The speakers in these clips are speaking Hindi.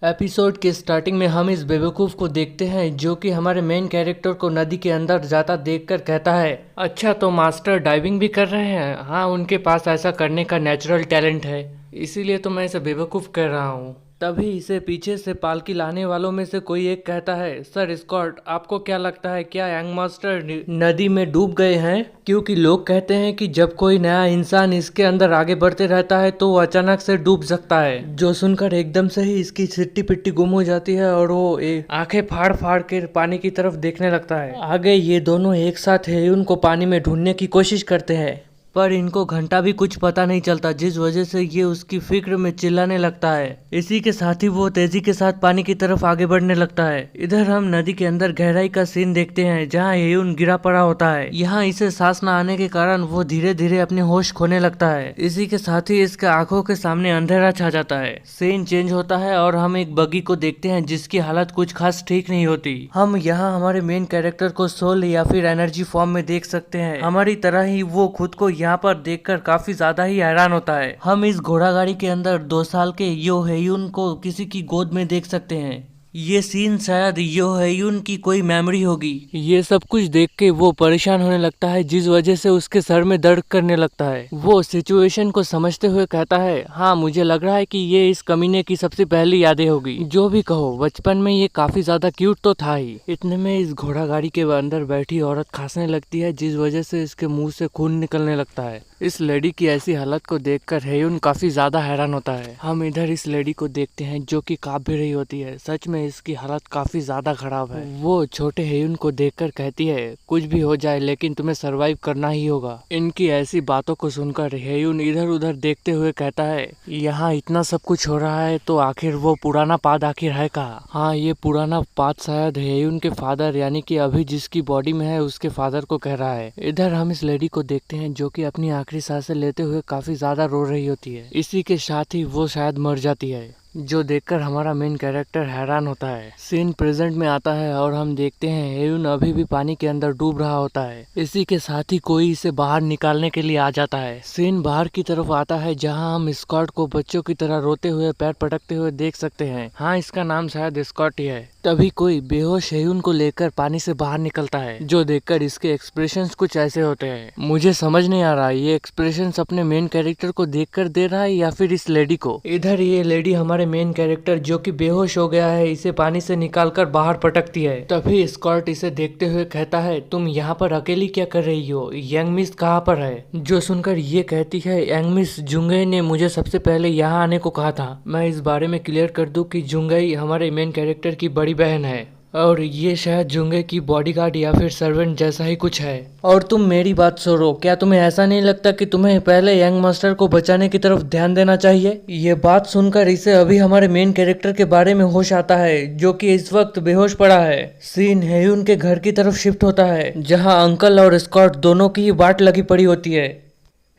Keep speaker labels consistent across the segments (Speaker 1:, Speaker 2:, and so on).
Speaker 1: एपिसोड के स्टार्टिंग में हम इस बेवकूफ़ को देखते हैं जो कि हमारे मेन कैरेक्टर को नदी के अंदर जाता देखकर कहता है, अच्छा तो मास्टर डाइविंग भी कर रहे हैं। हाँ, उनके पास ऐसा करने का नेचुरल टैलेंट है, इसीलिए तो मैं इसे बेवकूफ़ कह रहा हूँ। तभी इसे पीछे से पालकी लाने वालों में से कोई एक कहता है, सर स्कॉट, आपको क्या लगता है क्या यंग मास्टर नदी में डूब गए हैं? क्योंकि लोग कहते हैं कि जब कोई नया इंसान इसके अंदर आगे बढ़ते रहता है तो वो अचानक से डूब सकता है। जो सुनकर एकदम से ही इसकी सिट्टी पिट्टी गुम हो जाती है और वो आंखें फाड़ फाड़ के पानी की तरफ देखने लगता है। आगे ये दोनों एक साथ हेयुन को पानी में ढूंढने की कोशिश करते हैं, पर इनको घंटा भी कुछ पता नहीं चलता, जिस वजह से ये उसकी फिक्र में चिल्लाने लगता है। इसी के साथ ही वो तेजी के साथ पानी की तरफ आगे बढ़ने लगता है। इधर हम नदी के अंदर गहराई का सीन देखते हैं जहाँ हेयुन गिरा पड़ा होता है। यहाँ इसे सांस न आने के कारण वो धीरे धीरे अपने होश खोने लगता है। इसी के साथ ही इसके आंखों के सामने अंधेरा छा जाता है। सीन चेंज होता है और हम एक बगी को देखते हैं जिसकी हालत कुछ खास ठीक नहीं होती। हम यहाँ हमारे मेन कैरेक्टर को सोल या फिर एनर्जी फॉर्म में देख सकते हैं। हमारी तरह ही वो खुद को यहाँ पर देखकर काफी ज्यादा ही हैरान होता है। हम इस घोड़ा गाड़ी के अंदर 2 साल के यो हेयुन को किसी की गोद में देख सकते हैं। ये सीन शायद यो हेयुन की कोई मेमोरी होगी। ये सब कुछ देख के वो परेशान होने लगता है, जिस वजह से उसके सर में दर्द करने लगता है। वो सिचुएशन को समझते हुए कहता है, हाँ मुझे लग रहा है कि ये इस कमीने की सबसे पहली यादें होगी। जो भी कहो, बचपन में ये काफी ज्यादा क्यूट तो था ही। इतने में इस घोड़ा गाड़ी के अंदर बैठी औरत खांसने लगती है, जिस वजह से इसके मुंह से खून निकलने लगता है। इस लेडी की ऐसी हालत को देखकर हेयुन काफी ज्यादा हैरान होता है। हम इधर इस लेडी को देखते हैं जो कि कांप भी रही होती है। सच में इसकी हालत काफी ज्यादा खराब है। वो छोटे हेयुन को देखकर कहती है, कुछ भी हो जाए लेकिन तुम्हें सरवाइव करना ही होगा। इनकी ऐसी बातों को सुनकर हेयुन इधर उधर देखते हुए कहता है, यहाँ इतना सब कुछ हो रहा है तो आखिर वो पुराना पाद आखिर है कहाँ? हाँ, ये पुराना पाद शायद हेयुन के फादर यानी कि अभी जिसकी बॉडी में है उसके फादर को कह रहा है। इधर हम इस लेडी को देखते हैं जो कि अपनी आखिरी सांसें लेते हुए काफी ज्यादा रो रही होती है। इसी के साथ ही वो शायद मर जाती है, जो देखकर हमारा मेन कैरेक्टर हैरान होता है। सीन प्रेजेंट में आता है और हम देखते हैं हेयुन अभी भी पानी के अंदर डूब रहा होता है। इसी के साथ ही कोई इसे बाहर निकालने के लिए आ जाता है। सीन बाहर की तरफ आता है जहां हम स्कॉट को बच्चों की तरह रोते हुए पैर पटकते हुए देख सकते हैं। हाँ, इसका नाम शायद स्कॉट ही है। तभी कोई बेहोश हेयुन को लेकर पानी से बाहर निकलता है, जो देखकर इसके एक्सप्रेशंस कुछ ऐसे होते हैं। मुझे समझ नहीं आ रहा ये एक्सप्रेशंस अपने मेन कैरेक्टर को देखकर दे रहा है या फिर इस लेडी को। इधर ये लेडी हमारे मेन कैरेक्टर जो कि बेहोश हो गया है इसे पानी से निकालकर बाहर पटकती है। तभी स्कॉट इसे देखते हुए कहता है, तुम यहाँ पर अकेली क्या कर रही हो? यंग मिस कहाँ पर है? जो सुनकर ये कहती है, यंग मिस जुंगई ने मुझे सबसे पहले यहाँ आने को कहा था। मैं इस बारे में क्लियर कर दूं कि जुंगई हमारे मेन कैरेक्टर की बड़ी बहन है और ये शायद जुंगे की बॉडीगार्ड या फिर सर्वेंट जैसा ही कुछ है। और तुम मेरी बात सुनो, क्या तुम्हें ऐसा नहीं लगता कि तुम्हें पहले यंग मास्टर को बचाने की तरफ ध्यान देना चाहिए? ये बात सुनकर इसे अभी हमारे मेन कैरेक्टर के बारे में होश आता है जो कि इस वक्त बेहोश पड़ा है। सीन हेयुन के घर की तरफ शिफ्ट होता है जहाँ अंकल और स्कॉट दोनों की ही बाट लगी पड़ी होती है।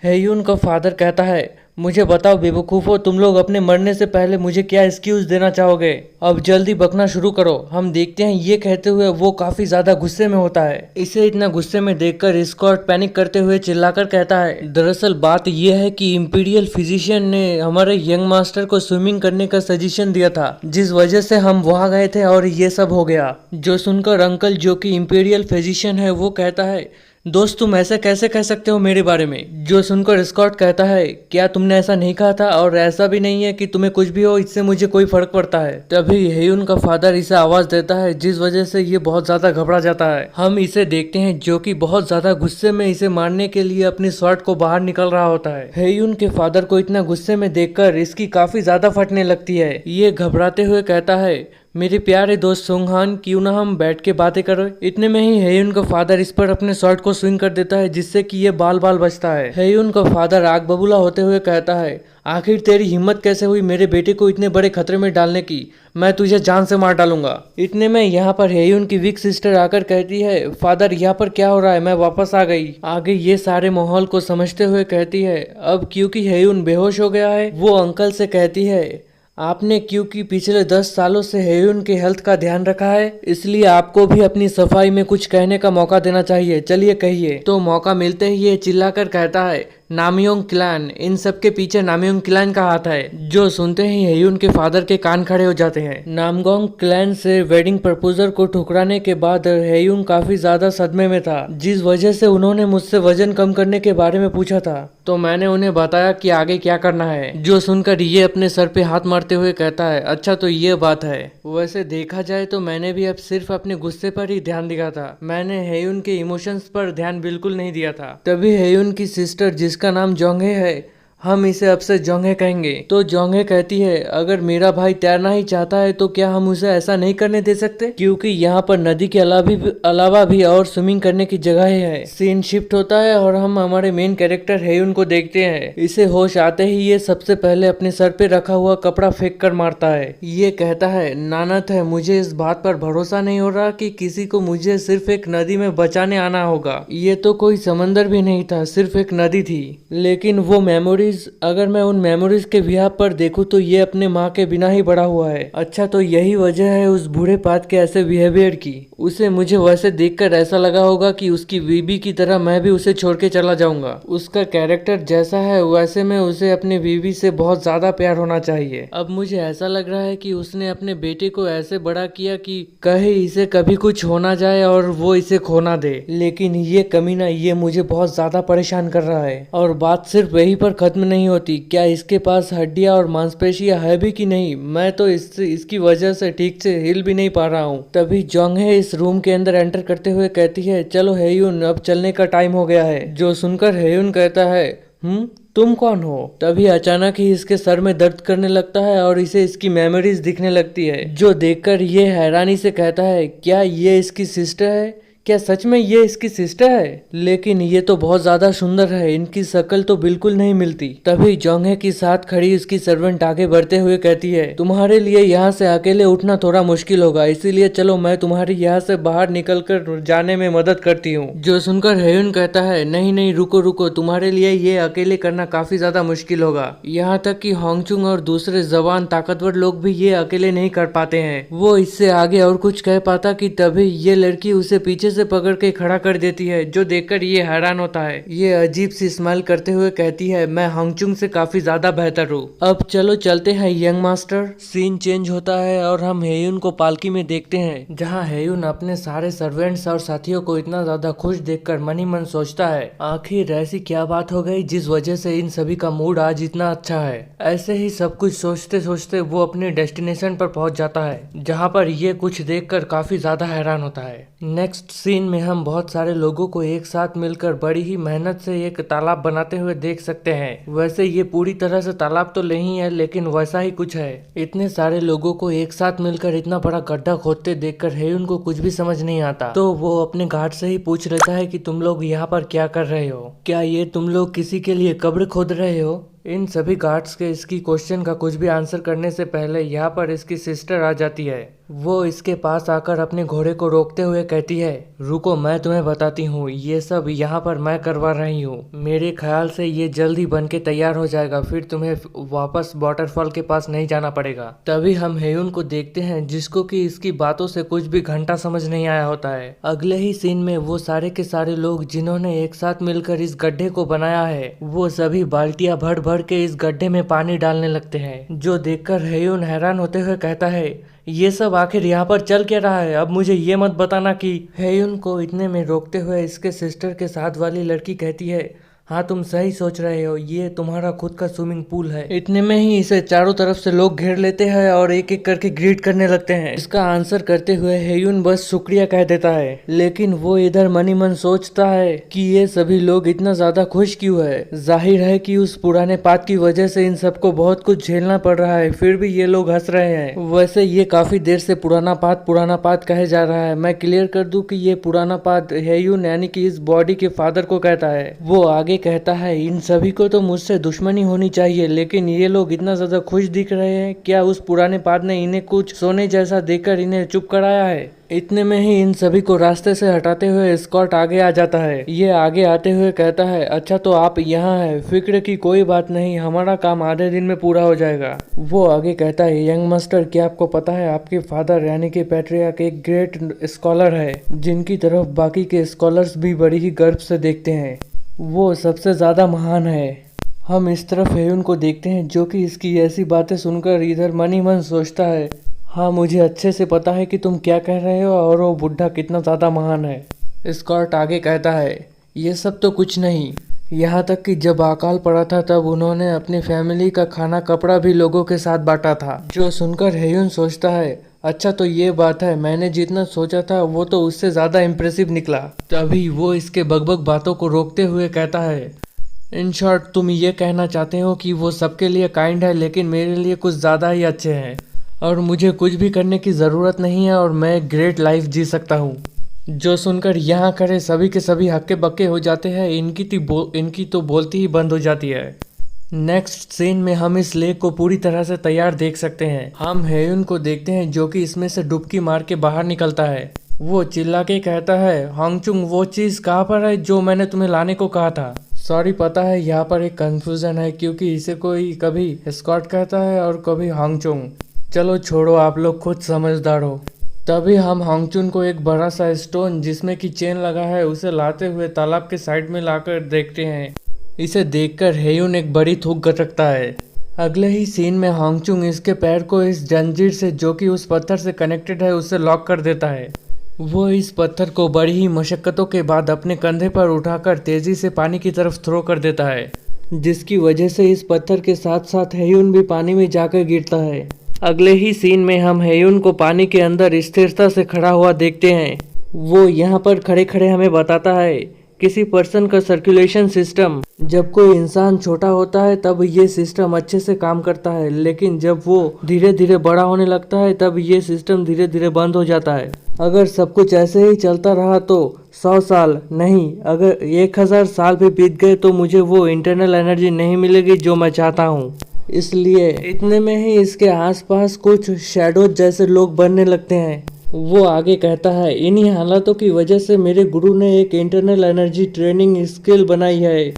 Speaker 1: हेयुन का फादर कहता है, मुझे बताओ बेवकूफ़ो, तुम लोग अपने मरने से पहले मुझे क्या एक्सक्यूज देना चाहोगे? अब जल्दी बकना शुरू करो। हम देखते हैं ये कहते हुए वो काफी ज्यादा गुस्से में होता है। इसे इतना गुस्से में देखकर स्कॉट पैनिक करते हुए चिल्लाकर कहता है, दरअसल बात ये है कि इंपीरियल फिजिशियन ने हमारे यंग मास्टर को स्विमिंग करने का सजेशन दिया था, जिस वजह से हम वहां गए थे और ये सब हो गया। जो सुनकर अंकल जो कि इंपीरियल फिजिशियन है वो कहता है, दोस्त तुम ऐसे कैसे कह सकते हो मेरे बारे में? जो सुनकर स्कॉट कहता है, क्या तुमने ऐसा नहीं कहा था? और ऐसा भी नहीं है कि तुम्हें कुछ भी हो इससे मुझे कोई फर्क पड़ता है। तभी हेयुन का फादर इसे आवाज देता है, जिस वजह से ये बहुत ज्यादा घबरा जाता है। हम इसे देखते हैं जो कि बहुत ज्यादा गुस्से में इसे मारने के लिए अपनी स्वॉर्ड को बाहर निकल रहा होता है। हेयुन के फादर को इतना गुस्से में देखकर इसकी काफी ज्यादा फटने लगती है। ये घबराते हुए कहता है, मेरे प्यारे दोस्त सुंगहान, क्यों ना हम बैठ के बातें करें? इतने में ही हेयुन का फादर इस पर अपने शॉट को स्विंग कर देता है, जिससे कि ये बाल बाल बचता है। हेयुन का फादर आग बबूला होते हुए कहता है, आखिर तेरी हिम्मत कैसे हुई मेरे बेटे को इतने बड़े खतरे में डालने की? मैं तुझे जान से मार डालूंगा। इतने में यहाँ पर हेयुन की वीक सिस्टर आकर कहती है, फादर यहाँ पर क्या हो रहा है? मैं वापस आ गई। आगे ये सारे माहौल को समझते हुए कहती है, अब क्योंकि हेयुन बेहोश हो गया है वो अंकल से कहती है, आपने क्योंकि पिछले 10 सालों से हेयुन के हेल्थ का ध्यान रखा है, इसलिए आपको भी अपनी सफाई में कुछ कहने का मौका देना चाहिए। चलिए कहिए। तो मौका मिलते ही ये चिल्लाकर कहता है, नामयोंग क्लैन, इन सब के पीछे नामयोंग क्लैन का हाथ है। जो सुनते ही हेयुन के फादर के कान खड़े हो जाते हैं। नामगोंग क्लैन से वेडिंग प्रपोजल को ठुकराने के बाद हेयुन काफी ज्यादा सदमे में था, जिस वजह से उन्होंने मुझसे वजन कम करने के बारे में पूछा था। तो मैंने उन्हें बताया कि आगे क्या करना है। जो सुनकर ये अपने सर पे हाथ मारते हुए कहता है, अच्छा तो ये बात है। वैसे देखा जाए तो मैंने भी अब सिर्फ अपने गुस्से पर ही ध्यान दिया था, मैंने हेयुन के इमोशंस पर ध्यान बिल्कुल नहीं दिया था। तभी हेयुन की सिस्टर, जिसका नाम जोंगे है, हम इसे अब से जोंगे कहेंगे, तो जोंगे कहती है, अगर मेरा भाई तैरना ही चाहता है तो क्या हम उसे ऐसा नहीं करने दे सकते, क्योंकि यहाँ पर नदी के अलावा भी और स्विमिंग करने की जगह है। सीन शिफ्ट होता है और हम हमारे मेन कैरेक्टर हेयुन को देखते हैं। इसे होश आते ही ये सबसे पहले अपने सर पे रखा हुआ कपड़ा फेंक कर मारता है। ये कहता है, नानत है, मुझे इस बात पर भरोसा नहीं हो रहा कि किसी को मुझे सिर्फ एक नदी में बचाने आना होगा। ये तो कोई समंदर भी नहीं था, सिर्फ एक नदी थी। लेकिन वो मेमोरीज, अगर मैं उन मेमोरीज के बिहार पर देखूं तो ये अपने माँ के बिना ही बड़ा हुआ है। अच्छा तो यही वजह है उस बूढ़े पात के ऐसे बिहेवियर की। उसे मुझे वैसे देखकर ऐसा लगा होगा कि उसकी बीबी की तरह मैं भी उसे छोड़ के चला जाऊंगा। उसका कैरेक्टर जैसा है वैसे में उसे अपनी बीबी से बहुत ज्यादा प्यार होना चाहिए। अब मुझे ऐसा लग रहा है कि उसने अपने बेटे को ऐसे बड़ा किया कि कहीं इसे कभी कुछ हो ना जाए और वो इसे खो ना दे। लेकिन ये कमीना, ये मुझे बहुत ज्यादा परेशान कर रहा है। और बात सिर्फ वहीं पर खत्म नहीं होती, क्या इसके पास हड्डियां और मांसपेशियां है भी कि नहीं, मैं तो इसकी वजह से ठीक से हिल भी नहीं पा रहा हूँ। तभी जोंगे इस रूम के अंदर एंटर करते हुए कहती है, चलो हेयुन, अब चलने का टाइम हो गया है। जो सुनकर हेयुन कहता है, तुम कौन हो? तभी अचानक ही इसके सर में दर्द करने लगता है और इसे इसकी मेमोरीज दिखने लगती है। जो देखकर ये हैरानी से कहता है, क्या ये इसकी सिस्टर है? क्या सच में ये इसकी सिस्टर है? लेकिन ये तो बहुत ज्यादा सुंदर है, इनकी शक्ल तो बिल्कुल नहीं मिलती। तभी जोंगे के साथ खड़ी उसकी सर्वेंट आगे बढ़ते हुए कहती है, तुम्हारे लिए यहाँ से अकेले उठना थोड़ा मुश्किल होगा, इसीलिए चलो मैं तुम्हारी यहाँ से बाहर निकलकर जाने में मदद करती हूँ। जो सुनकर हेयुन कहता है, नहीं नहीं, रुको रुको, तुम्हारे लिए ये अकेले करना काफी ज्यादा मुश्किल होगा। यहाँ तक कि होंगचुंग और दूसरे जवान ताकतवर लोग भी ये अकेले नहीं कर पाते हैं। वो इससे आगे और कुछ कह पाता कि तभी ये लड़की उसे पीछे से पकड़ के खड़ा कर देती है। जो देखकर ये हैरान होता है। ये अजीब सी स्माइल करते हुए कहती है, मैं होंगचुंग से काफी ज्यादा बेहतर हूँ। अब चलो चलते हैं यंग मास्टर। सीन चेंज होता है और हम हेयुन को पालकी में देखते हैं, जहाँ हेयुन अपने सारे सर्वेंट्स और साथियों को इतना ज्यादा खुश देखकर मन ही मन सोचता है, आखिर ऐसी क्या बात हो गई जिस वजह से इन सभी का मूड आज इतना अच्छा है। ऐसे ही सब कुछ सोचते सोचते वो अपने डेस्टिनेशन पर पहुंच जाता है, जहाँ पर ये कुछ देखकर काफी ज्यादा हैरान होता है। नेक्स्ट सीन में हम बहुत सारे लोगों को एक साथ मिलकर बड़ी ही मेहनत से एक तालाब बनाते हुए देख सकते हैं। वैसे ये पूरी तरह से तालाब तो नहीं है, लेकिन वैसा ही कुछ है। इतने सारे लोगों को एक साथ मिलकर इतना बड़ा गड्ढा खोदते देखकर हेयुन को कुछ भी समझ नहीं आता। तो वो अपने गार्ड से ही पूछ लेता है कि तुम लोग यहाँ पर क्या कर रहे हो? क्या ये तुम लोग किसी के लिए कब्र खोद रहे हो? इन सभी गार्ड्स के इसकी क्वेश्चन का कुछ भी आंसर करने से पहले यहाँ पर इसकी सिस्टर आ जाती है। वो इसके पास आकर अपने घोड़े को रोकते हुए कहती है, रुको, मैं तुम्हें बताती हूँ, ये सब यहाँ पर मैं करवा रही हूँ। मेरे ख्याल से ये जल्द ही बन के तैयार हो जाएगा, फिर तुम्हें वापस वाटरफॉल के पास नहीं जाना पड़ेगा। तभी हम हेयुन को देखते हैं, जिसको कि इसकी बातों से कुछ भी घंटा समझ नहीं आया होता है। अगले ही सीन में वो सारे के सारे लोग जिन्होंने एक साथ मिलकर इस गड्ढे को बनाया है, वो सभी बाल्टियां भर भर के इस गड्ढे में पानी डालने लगते हैं। जो देखकर हेयुन हैरान होते हुए कहता है, ये सब आखिर यहाँ पर चल क्या रहा है? अब मुझे ये मत बताना कि। हेयुन को इतने में रोकते हुए इसके सिस्टर के साथ वाली लड़की कहती है, हाँ तुम सही सोच रहे हो, ये तुम्हारा खुद का स्विमिंग पूल है। इतने में ही इसे चारों तरफ से लोग घेर लेते हैं और एक एक करके ग्रीट करने लगते हैं। इसका आंसर करते हुए हेयुन बस शुक्रिया कह देता है, लेकिन वो इधर मनी मन सोचता है कि ये सभी लोग इतना ज्यादा खुश क्यों है। जाहिर है कि उस पुराने पात की वजह से इन सबको बहुत कुछ झेलना पड़ रहा है, फिर भी ये लोग हंस रहे हैं। वैसे ये काफी देर से पुराना पात कहे जा रहा है। मैं क्लियर कर दूं कि ये पुराना पात हेयुन यानी कि इस बॉडी के फादर को कहता है। वो आगे कहता है, इन सभी को तो मुझसे दुश्मनी होनी चाहिए, लेकिन ये लोग इतना ज्यादा खुश दिख रहे हैं। क्या उस पुराने पाद ने इन्हें कुछ सोने जैसा देकर इन्हें चुप कराया है? इतने में ही इन सभी को रास्ते से हटाते हुए स्कॉट आगे आ जाता है। ये आगे आते हुए कहता है, अच्छा तो आप यहाँ हैं, फिक्र की कोई बात नहीं, हमारा काम आधे दिन में पूरा हो जाएगा। वो आगे कहता है, यंग मास्टर, क्या आपको पता है आपके फादर यानी कि पैट्रियार्क एक ग्रेट स्कॉलर है, जिनकी तरफ बाकी के स्कॉलर्स भी बड़ी ही गर्व से देखते हैं। वो सबसे ज़्यादा महान है। हम इस तरफ हेयुन को देखते हैं जो कि इसकी ऐसी बातें सुनकर इधर मन ही मन सोचता है, हाँ मुझे अच्छे से पता है कि तुम क्या कह रहे हो और वो बुढ़ा कितना ज़्यादा महान है। स्कॉट आगे कहता है, ये सब तो कुछ नहीं, यहाँ तक कि जब अकाल पड़ा था तब उन्होंने अपनी फैमिली का खाना कपड़ा भी लोगों के साथ बांटा था। जो सुनकर हेयुन सोचता है, अच्छा तो ये बात है, मैंने जितना सोचा था वो तो उससे ज़्यादा इम्प्रेसिव निकला। तभी वो इसके बकबक बातों को रोकते हुए कहता है, इन शॉर्ट तुम ये कहना चाहते हो कि वो सबके लिए काइंड है लेकिन मेरे लिए कुछ ज़्यादा ही अच्छे हैं और मुझे कुछ भी करने की ज़रूरत नहीं है और मैं ग्रेट लाइफ जी सकता हूँ। जो सुनकर यहाँ खड़े सभी के सभी हक्के बक्के हो जाते हैं, इनकी तो बोलती ही बंद हो जाती है। नेक्स्ट सीन में हम इस लेक को पूरी तरह से तैयार देख सकते हैं। हम हेयुन को देखते हैं जो कि इसमें से डुबकी मार के बाहर निकलता है। वो चिल्ला के कहता है, हांगचुंग वो चीज़ कहाँ पर है जो मैंने तुम्हें लाने को कहा था। सॉरी पता है यहाँ पर एक कंफ्यूजन है क्योंकि इसे कोई कभी स्कॉट कहता है और कभी हांगचुंग। चलो छोड़ो, आप लोग खुद समझदार हो। तभी हम हांगचुन को एक बड़ा सा स्टोन जिसमें कि चेन लगा है उसे लाते हुए तालाब के साइड में लाकर देखते हैं। इसे देखकर हेयुन एक बड़ी थूक गटकता है। अगले ही सीन में हांगचुंग इसके पैर को इस जंजीर से जो कि उस पत्थर से कनेक्टेड है उससे लॉक कर देता है। वो इस पत्थर को बड़ी ही मशक्क़तों के बाद अपने कंधे पर उठाकर तेजी से पानी की तरफ थ्रो कर देता है, जिसकी वजह से इस पत्थर के साथ साथ हेयुन भी पानी में जाकर गिरता है। अगले ही सीन में हम हेयुन को पानी के अंदर स्थिरता से खड़ा हुआ देखते हैं। वो यहाँ पर खड़े खड़े हमें बताता है, किसी पर्सन का सर्कुलेशन सिस्टम, जब कोई इंसान छोटा होता है तब ये सिस्टम अच्छे से काम करता है, लेकिन जब वो धीरे धीरे बड़ा होने लगता है तब ये सिस्टम धीरे धीरे बंद हो जाता है। अगर सब कुछ ऐसे ही चलता रहा तो 100 साल नहीं, अगर 1000 साल भी बीत गए तो मुझे वो इंटरनल एनर्जी नहीं मिलेगी जो मैं चाहता हूँ। इसलिए इतने में ही इसके आसपास कुछ शैडो जैसे लोग बनने लगते हैं। वो आगे कहता है, इन्हीं हालातों की वजह से मेरे गुरु ने एक इंटरनल एनर्जी ट्रेनिंग स्किल बनाई है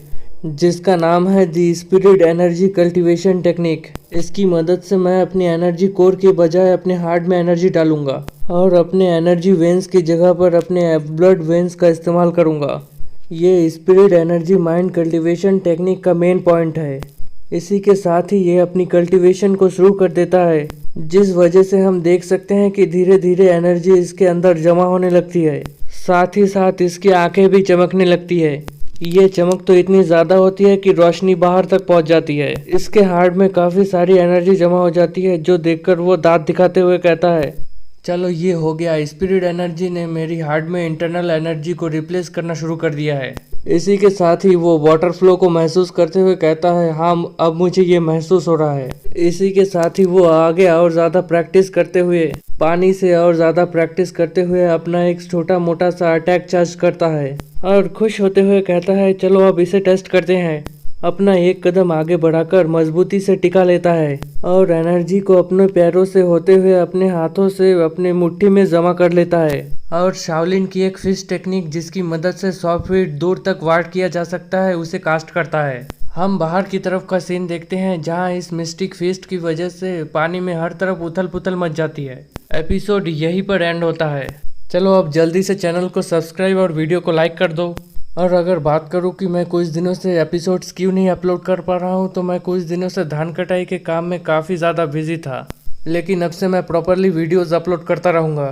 Speaker 1: जिसका नाम है the spirit energy cultivation technique. इसकी मदद से मैं अपनी एनर्जी कोर के बजाय अपने हार्ट में एनर्जी डालूंगा और अपने एनर्जी वेंस की जगह पर अपने ब्लड वेंस का इस्तेमाल करूंगा। ये spirit energy mind cultivation technique का मेन पॉइंट है। इसी के साथ ही ये अपनी कल्टीवेशन को शुरू कर देता है, जिस वजह से हम देख सकते हैं कि धीरे धीरे एनर्जी इसके अंदर जमा होने लगती है। साथ ही साथ इसकी आंखें भी चमकने लगती है। ये चमक तो इतनी ज़्यादा होती है कि रोशनी बाहर तक पहुंच जाती है। इसके हार्ट में काफ़ी सारी एनर्जी जमा हो जाती है, जो देखकर वो दांत दिखाते हुए कहता है, चलो ये हो गया, स्पिरिट एनर्जी ने मेरी हार्ट में इंटरनल एनर्जी को रिप्लेस करना शुरू कर दिया है। इसी के साथ ही वो वाटर फ्लो को महसूस करते हुए कहता है, हाँ अब मुझे ये महसूस हो रहा है। इसी के साथ ही वो आगे और ज़्यादा प्रैक्टिस करते हुए, पानी से और ज़्यादा प्रैक्टिस करते हुए अपना एक छोटा मोटा सा अटैक चार्ज करता है और खुश होते हुए कहता है, चलो अब इसे टेस्ट करते हैं। अपना एक कदम आगे बढ़ाकर मजबूती से टिका लेता है और एनर्जी को अपने पैरों से होते हुए अपने हाथों से अपने मुट्ठी में जमा कर लेता है और शाओलिन की एक फिश टेक्निक जिसकी मदद से 100 फीट दूर तक वार्ड किया जा सकता है उसे कास्ट करता है। हम बाहर की तरफ का सीन देखते हैं जहां इस मिस्टिक फीस्ट की वजह से पानी में हर तरफ उथल पुथल मच जाती है। एपिसोड यहीं पर एंड होता है। चलो अब जल्दी से चैनल को सब्सक्राइब और वीडियो को लाइक कर दो। और अगर बात करूं कि मैं कुछ दिनों से एपिसोड्स क्यों नहीं अपलोड कर पा रहा हूं, तो मैं कुछ दिनों से धान कटाई के काम में काफ़ी ज़्यादा बिजी था, लेकिन अब से मैं प्रॉपरली वीडियोस अपलोड करता रहूँगा।